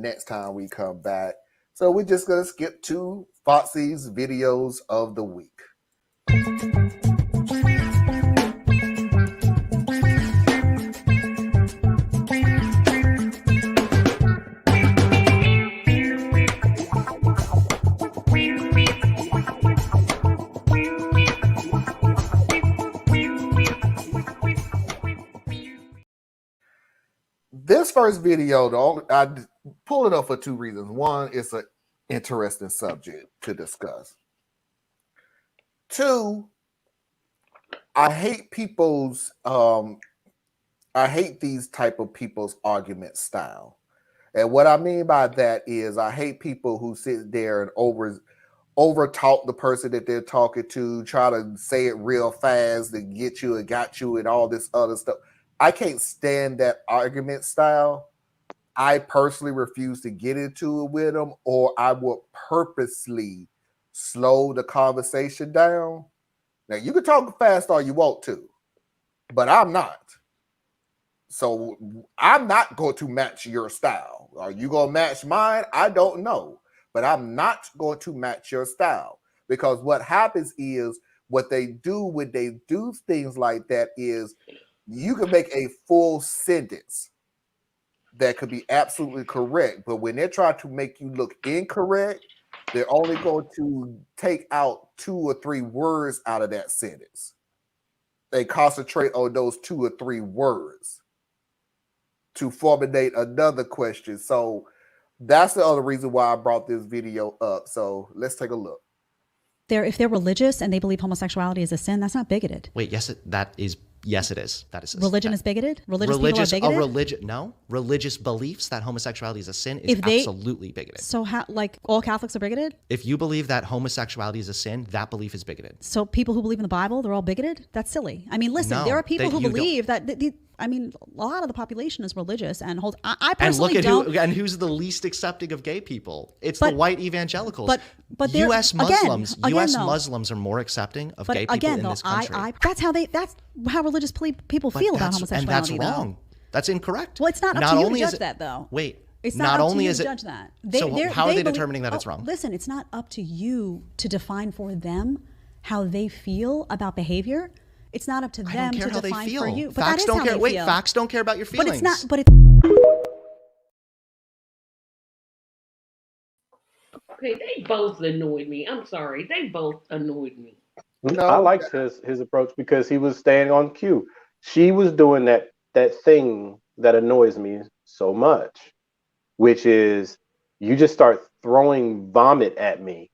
next time we come back. So we're just going to skip to Foxy's videos of the week. This first video, I pull it up for two reasons. One, it's an interesting subject to discuss. Two, I hate these type of people's argument style. And what I mean by that is I hate people who sit there and over talk the person that they're talking to, try to say it real fast and get you and got you and all this other stuff. I can't stand that argument style. I personally refuse to get into it with them, or I will purposely slow the conversation down. Now, you can talk fast all you want to, but I'm not. So I'm not going to match your style. Are you going to match mine? I don't know, but I'm not going to match your style, because what happens is what they do when they do things like that is you can make a full sentence that could be absolutely correct, but when they're trying to make you look incorrect, they're only going to take out 2 or 3 words out of that sentence. They concentrate on those 2 or 3 words to formulate another question. So that's the other reason why I brought this video up. So let's take a look. If they're religious and they believe homosexuality is a sin, that's not bigoted. Wait, yes, that is. Yes, it is. That is religion is bigoted. Religious people are bigoted. Religious beliefs that homosexuality is a sin is absolutely bigoted. So how, like, all Catholics are bigoted? If you believe that homosexuality is a sin, that belief is bigoted. So people who believe in the Bible, they're all bigoted? That's silly. I mean, listen, there are people who believe that. I mean, a lot of the population is religious and holds. I personally don't. And who's the least accepting of gay people? It's the white evangelicals. But U.S. Muslims, Muslims are more accepting of gay people in this country. That's how religious people feel about homosexuality. And that's wrong. That's incorrect. Well, it's not up to you to judge that, though. Wait. It's not up to you to judge that. How are they determining that it's wrong? Listen, it's not up to you to define for them how they feel about behavior. It's not up to them to define for you. But facts don't care. Wait, facts don't care about your feelings. But it's not. But it's. Okay, they both annoyed me. I'm sorry, they both annoyed me. No, I liked his approach because he was staying on cue. She was doing that thing that annoys me so much, which is you just start throwing vomit at me,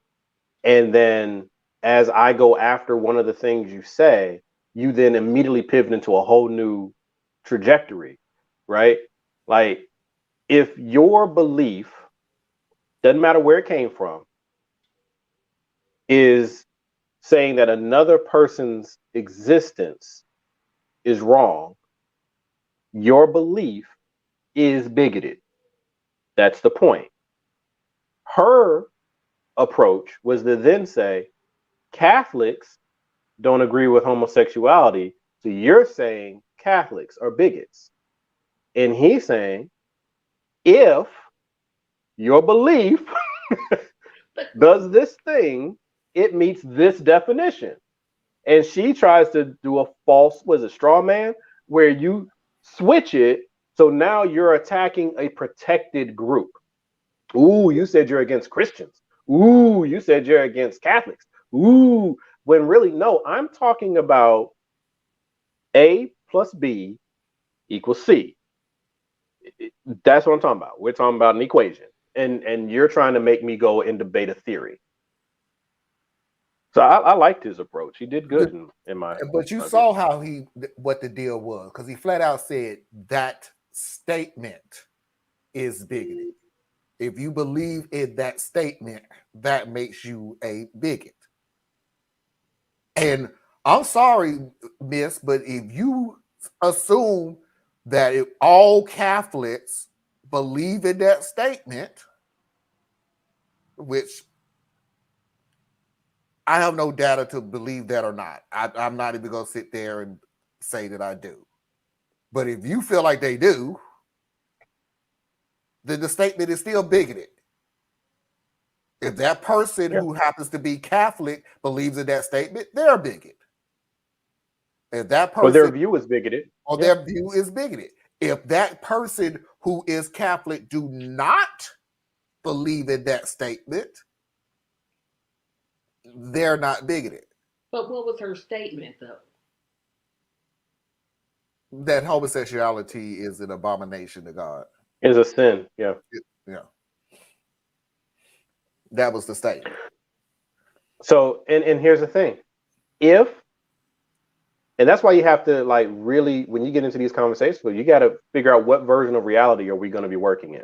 and then as I go after one of the things you say, you then immediately pivot into a whole new trajectory, right? Like, if your belief, doesn't matter where it came from, is saying that another person's existence is wrong, your belief is bigoted. That's the point. Her approach was to then say, Catholics don't agree with homosexuality, so you're saying Catholics are bigots. And he's saying, if your belief does this thing, it meets this definition. And she tries to do a false, straw man, where you switch it, so now you're attacking a protected group. Ooh, you said you're against Christians. Ooh, you said you're against Catholics. Ooh, when really, no, I'm talking about A plus B equals C. That's what I'm talking about. We're talking about an equation. And you're trying to make me go and debate a theory. So I liked his approach. He did good in my. But you saw how what the deal was, because he flat out said that statement is bigoted. If you believe in that statement, that makes you a bigot. And I'm sorry, miss, but if you assume that if all Catholics believe in that statement, which I have no data to believe that or not. I'm not even going to sit there and say that I do. But if you feel like they do, then the statement is still bigoted. If that person who happens to be Catholic believes in that statement, they're a bigot. If that person, or their view is bigoted, their view is bigoted. If that person who is Catholic do not believe in that statement, they're not bigoted. But what was her statement, though? That homosexuality is an abomination to God. Is a sin. Yeah. That was the statement. So, and here's the thing. And that's why you have to, like, really, when you get into these conversations, you got to figure out what version of reality are we going to be working in.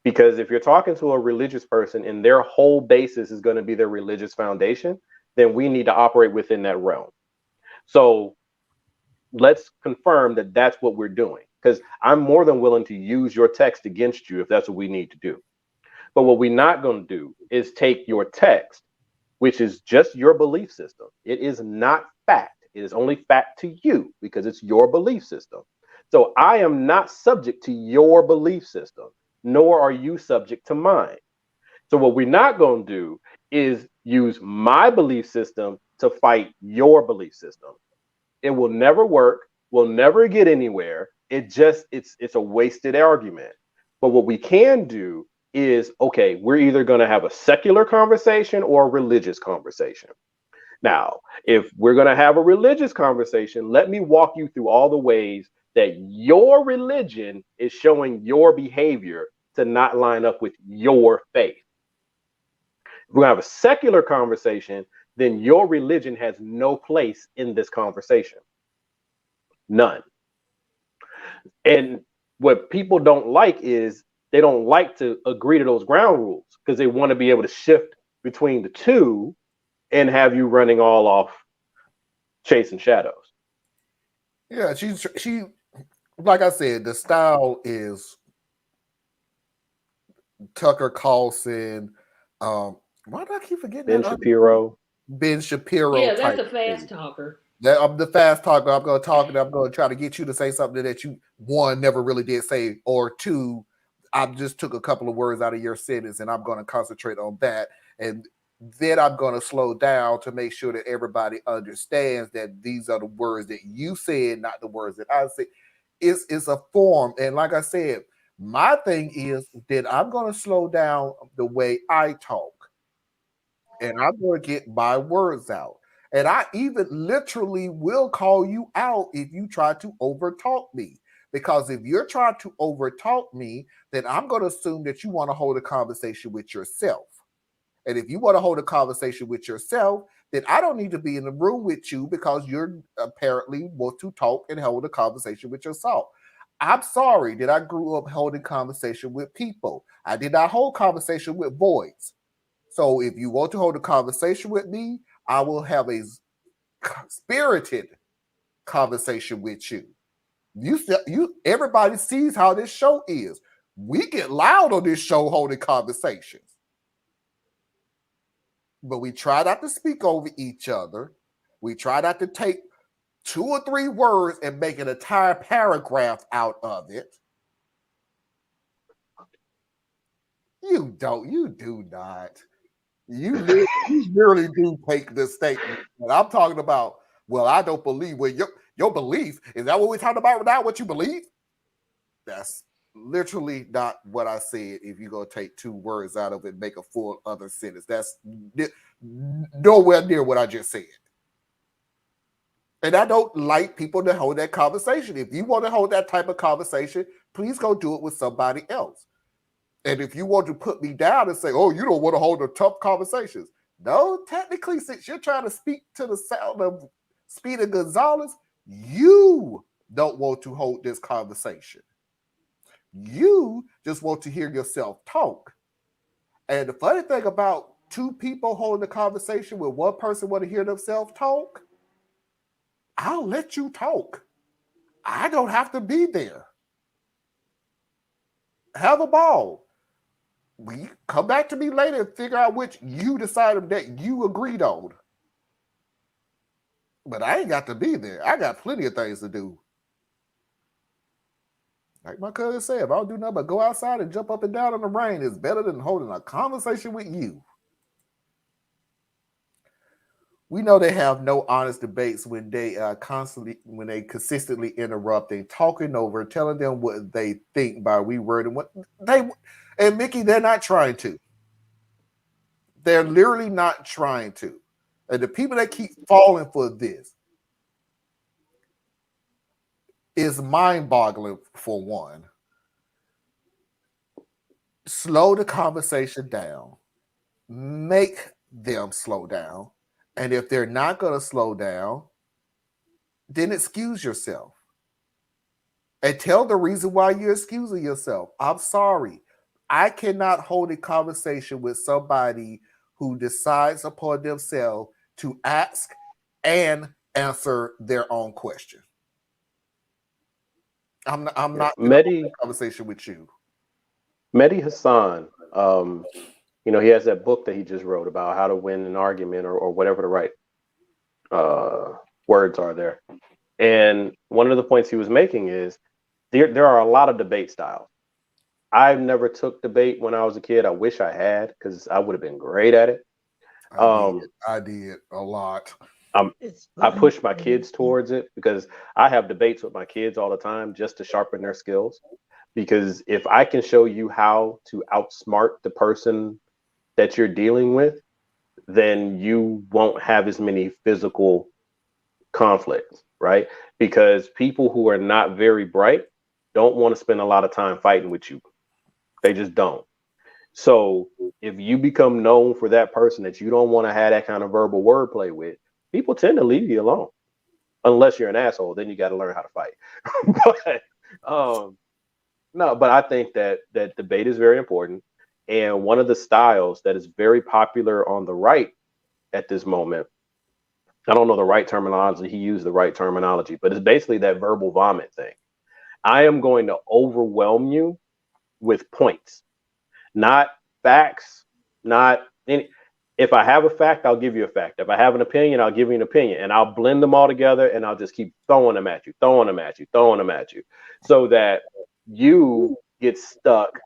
Because if you're talking to a religious person and their whole basis is going to be their religious foundation, then we need to operate within that realm. So let's confirm that that's what we're doing, because I'm more than willing to use your text against you if that's what we need to do. But what we're not going to do is take your text, which is just your belief system. It is not fact. It is only fact to you because it's your belief system. So I am not subject to your belief system, nor are you subject to mine. So what we're not going to do is use my belief system to fight your belief system. It will never work. We'll never get anywhere. It's a wasted argument. But what we can do is, okay, we're either going to have a secular conversation or a religious conversation. Now, if we're going to have a religious conversation, let me walk you through all the ways that your religion is showing your behavior to not line up with your faith. If we're going to have a secular conversation, then your religion has no place in this conversation. None. And what people don't like is they don't like to agree to those ground rules because they want to be able to shift between the two and have you running all off chasing shadows. Yeah, she like I said, the style is Tucker Carlson. Why do I keep forgetting Ben Shapiro? Ben Shapiro. Yeah, that's a fast talker. I'm the fast talker. I'm going to talk and I'm going to try to get you to say something that you, one, never really did say, or two, I just took a couple of words out of your sentence and I'm going to concentrate on that. And then I'm going to slow down to make sure that everybody understands that these are the words that you said, not the words that I said. It's a form. And like I said, my thing is that I'm going to slow down the way I talk. And I'm going to get my words out. And I even literally will call you out if you try to overtalk me. Because if you're trying to overtalk me, then I'm going to assume that you want to hold a conversation with yourself. And if you want to hold a conversation with yourself, then I don't need to be in the room with you because you're apparently want to talk and hold a conversation with yourself. I'm sorry that I grew up holding conversation with people. I did not hold conversation with voids. So if you want to hold a conversation with me, I will have a spirited conversation with you. Everybody sees how this show is. We get loud on this show holding conversations. But we try not to speak over each other. We try not to take 2 or 3 words and make an entire paragraph out of it. You do not. You really do take this statement. And I'm talking about, well, I don't believe. Well, your belief, is that what we're talking about now, what you believe? That's literally not what I said. If you're going to take 2 words out of it and make a full other sentence, that's nowhere near what I just said. And I don't like people to hold that conversation. If you want to hold that type of conversation, please go do it with somebody else. And if you want to put me down and say, oh, you don't want to hold the tough conversations. No, technically, since you're trying to speak to the sound of Speedy Gonzalez, you don't want to hold this conversation. You just want to hear yourself talk. And the funny thing about 2 people holding a conversation with one person want to hear themselves talk, I'll let you talk. I don't have to be there. Have a ball. We come back to me later and figure out which you decided that you agreed on. But I ain't got to be there. I got plenty of things to do. Like my cousin said, if I don't do nothing but go outside and jump up and down in the rain, it's better than holding a conversation with you. We know they have no honest debates when they consistently interrupting, talking over, telling them what they think by rewording what they. And Mickey, they're not trying to. They're literally not trying to. And the people that keep falling for this is mind-boggling. For one, slow the conversation down, make them slow down. And if they're not going to slow down, then excuse yourself. And tell the reason why you're excusing yourself. I'm sorry. I cannot hold a conversation with somebody who decides upon themselves to ask and answer their own question. I'm not Mehdi, a conversation with you. Mehdi Hasan, he has that book that he just wrote about how to win an argument or whatever the right words are there. And one of the points he was making is there are a lot of debate styles. I never took debate when I was a kid. I wish I had, because I would have been great at it. I did a lot. I push my kids towards it because I have debates with my kids all the time just to sharpen their skills. Because if I can show you how to outsmart the person that you're dealing with, then you won't have as many physical conflicts, right? Because people who are not very bright don't want to spend a lot of time fighting with you. They just don't. So if you become known for that person that you don't want to have that kind of verbal wordplay with, people tend to leave you alone. Unless you're an asshole, then you got to learn how to fight. But I think that debate is very important. And one of the styles that is very popular on the right at this moment, I don't know the right terminology. He used the right terminology, but it's basically that verbal vomit thing. I am going to overwhelm you with points, not facts, not any. If I have a fact, I'll give you a fact. If I have an opinion, I'll give you an opinion, and I'll blend them all together, and I'll just keep throwing them at you, so that you get stuck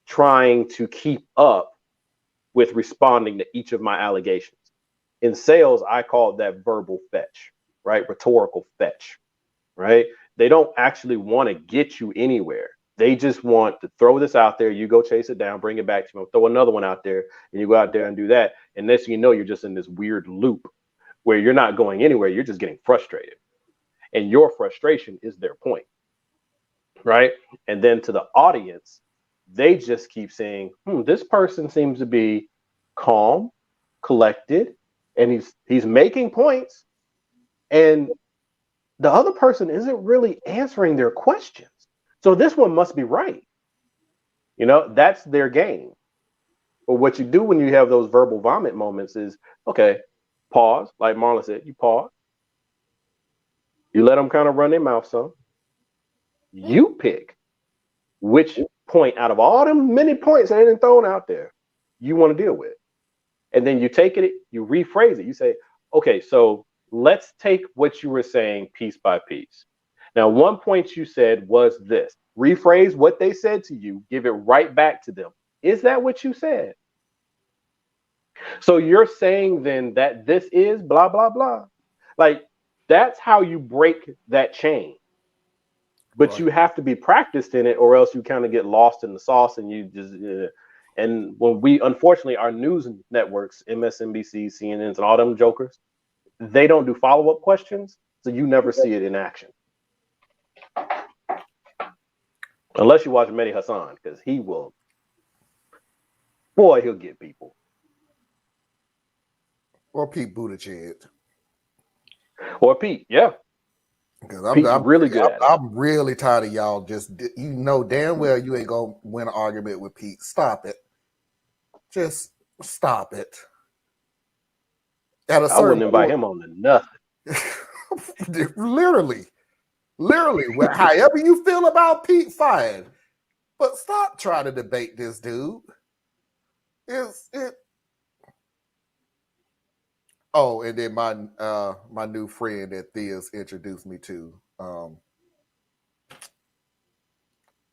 trying to keep up with responding to each of my allegations. In sales, I call that verbal fetch, right? Rhetorical fetch, right? They don't actually want to get you anywhere. They just want to throw this out there. You go chase it down, bring it back to them, throw another one out there, and you go out there and do that. And next thing you know, you're just in this weird loop where you're not going anywhere. You're just getting frustrated. And your frustration is their point, right? And then to the audience, they just keep saying, this person seems to be calm, collected, and he's making points. And the other person isn't really answering their questions. So this one must be right. That's their game. But what you do when you have those verbal vomit moments is, okay, pause. Like Marlon said, you pause. You let them kind of run their mouth some. You pick which point out of all them many points that ain't thrown out there you want to deal with. And then you take it, you rephrase it. You say, okay, so let's take what you were saying piece by piece. Now, one point you said was this. Rephrase what they said to you, give it right back to them. Is that what you said? So you're saying then that this is blah, blah, blah. Like, that's how you break that chain. But you have to be practiced in it, or else you kind of get lost in the sauce and you just... And when unfortunately, our news networks, MSNBC, CNNs, and all them jokers, they don't do follow-up questions. So you never see it in action. Unless you watch Mehdi Hasan, because he'll get people. Or Pete Buttigieg. Or Pete, yeah. Because I'm really good at it. I'm really tired of y'all just, damn well you ain't going to win an argument with Pete. Stop it. Just stop it. I wouldn't invite him on to nothing. Literally. However you feel about Pete, fine. But stop trying to debate this dude. Oh, and then my new friend that Thea's introduced me to.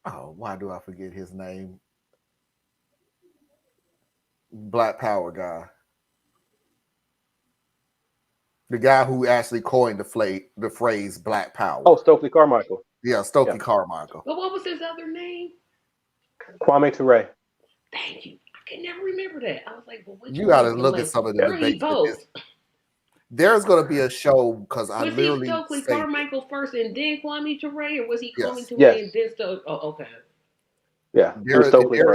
Oh, why do I forget his name? Black Power guy. The guy who actually coined the phrase Black Power. Oh, Stokely Carmichael. Yeah, Stokely Carmichael. But what was his other name? Kwame Ture. Thank you. I can never remember that. I was like, well, you got to look at some of the debates. Both. There's going to be a show because I literally. Was he Stokely Carmichael first and then Kwame Ture, or was he Kwame Ture and then Stokely? Oh, okay. Yeah, there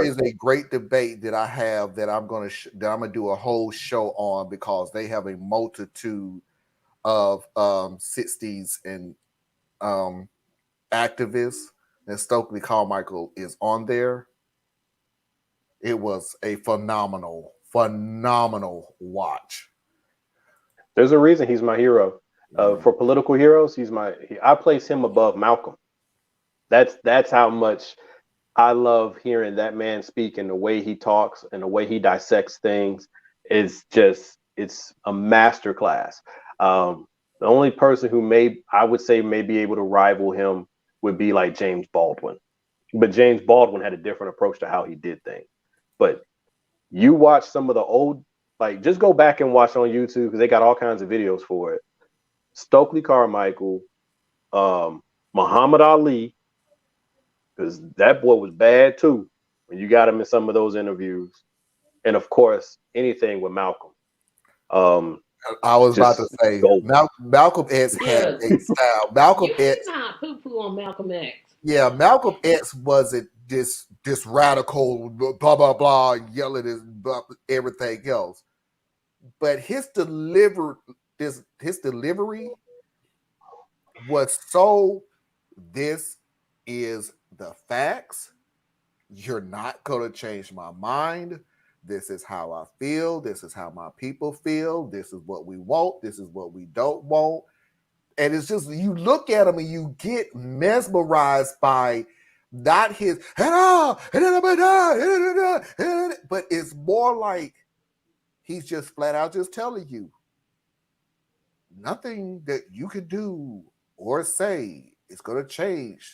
is a great debate that I have that I'm going to do a whole show on because they have a multitude of 60s and activists, and Stokely Carmichael is on there. It was a phenomenal watch. There's a reason he's my hero. For political heroes, I place him above Malcolm. That's how much I love hearing that man speak, and the way he talks and the way he dissects things is it's a masterclass. The only person who I would say may be able to rival him would be like James Baldwin. But James Baldwin had a different approach to how he did things. But you watch some of the old, like, just go back and watch on YouTube because they got all kinds of videos for it. Stokely Carmichael, Muhammad Ali, because that boy was bad too when you got him in some of those interviews. And of course, anything with Malcolm. I was about to say Malcolm X had a style. Malcolm X. Not poo-poo on Malcolm X. Yeah, Malcolm X wasn't this radical blah blah blah yelling at everything else, but his delivery was so. This is the facts. You're not gonna change my mind. This is how I feel. This is how my people feel. This is what we want. This is what we don't want. And it's just, you look at him and you get mesmerized by not his, but it's more like he's just flat out just telling you nothing that you can do or say is going to change